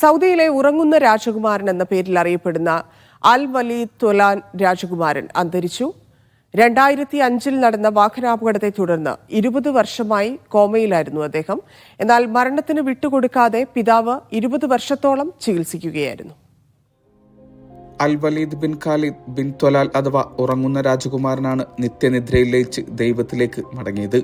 സൗദിയിലെ ഉറങ്ങുന്ന രാജകുമാരൻ എന്ന പേരിൽ അറിയപ്പെടുന്ന അൽ വലീദ് ത്വലാൻ രാജകുമാരൻ അന്തരിച്ചു. 2005 നടന്ന വാഹനാപകടത്തെ തുടർന്ന് 20 വർഷമായി കോമയിലായിരുന്നു അദ്ദേഹം. എന്നാൽ മരണത്തിന് വിട്ടുകൊടുക്കാതെ പിതാവ് 20 വർഷത്തോളം ചികിത്സിക്കുകയായിരുന്നു. Al Waleed bin Khalid bin Talal അഥവാ ഉറങ്ങുന്ന രാജകുമാരനാണ് നിത്യനിദ്രയിൽ ലയിച്ച് ദൈവത്തിലേക്ക് മടങ്ങിയത്.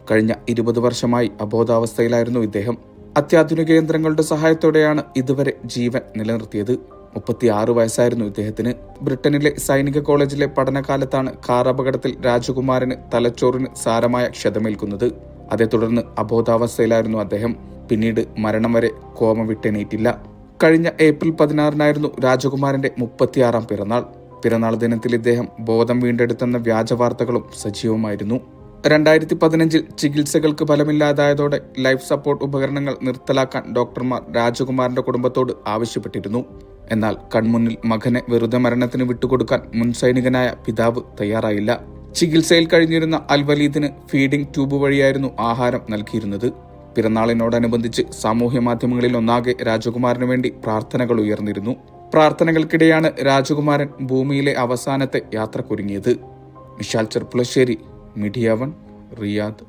കഴിഞ്ഞ 20 വർഷമായി അബോധാവസ്ഥയിലായിരുന്നു ഇദ്ദേഹം. അത്യാധുനിക യന്ത്രങ്ങളുടെ സഹായത്തോടെയാണ് ഇതുവരെ ജീവൻ നിലനിർത്തിയത്. 36 വയസ്സായിരുന്നു ഇദ്ദേഹത്തിന്. ബ്രിട്ടനിലെ സൈനിക കോളേജിലെ പഠനകാലത്താണ് കാർ അപകടത്തിൽ രാജകുമാരന് തലച്ചോറിന് സാരമായ ക്ഷതമേൽക്കുന്നത്. അതേ തുടർന്ന് അബോധാവസ്ഥയിലായിരുന്നു അദ്ദേഹം. പിന്നീട് മരണം വരെ കോമ വിട്ടെണീറ്റില്ല. കഴിഞ്ഞ ഏപ്രിൽ 16 രാജകുമാരന്റെ 36ാം പിറന്നാൾ. പിറന്നാൾ ദിനത്തിൽ ഇദ്ദേഹം ബോധം വീണ്ടെടുത്തെന്ന വ്യാജ വാർത്തകളും സജീവമായിരുന്നു. 2015 ചികിത്സകൾക്ക് ഫലമില്ലാതായതോടെ ലൈഫ് സപ്പോർട്ട് ഉപകരണങ്ങൾ നിർത്തലാക്കാൻ ഡോക്ടർമാർ രാജകുമാരന്റെ കുടുംബത്തോട് ആവശ്യപ്പെട്ടിരുന്നു. എന്നാൽ കൺമുന്നിൽ മകനെ വെറുതെ മരണത്തിന് വിട്ടുകൊടുക്കാൻ മുൻ സൈനികനായ പിതാവ് തയ്യാറായില്ല. ചികിത്സയിൽ കഴിഞ്ഞിരുന്ന അൽ വലീദിന് ഫീഡിംഗ് ട്യൂബ് വഴിയായിരുന്നു ആഹാരം നൽകിയിരുന്നത്. പിറന്നാളിനോടനുബന്ധിച്ച് സാമൂഹ്യ മാധ്യമങ്ങളിൽ ഒന്നാകെ രാജകുമാരന് വേണ്ടി പ്രാർത്ഥനകൾ ഉയർന്നിരുന്നു. പ്രാർത്ഥനകൾക്കിടെയാണ് രാജകുമാരൻ ഭൂമിയിലെ അവസാനത്തെ യാത്രക്കൊരുങ്ങിയത്. Vishal Cherpulassery, media 1, Riyadh.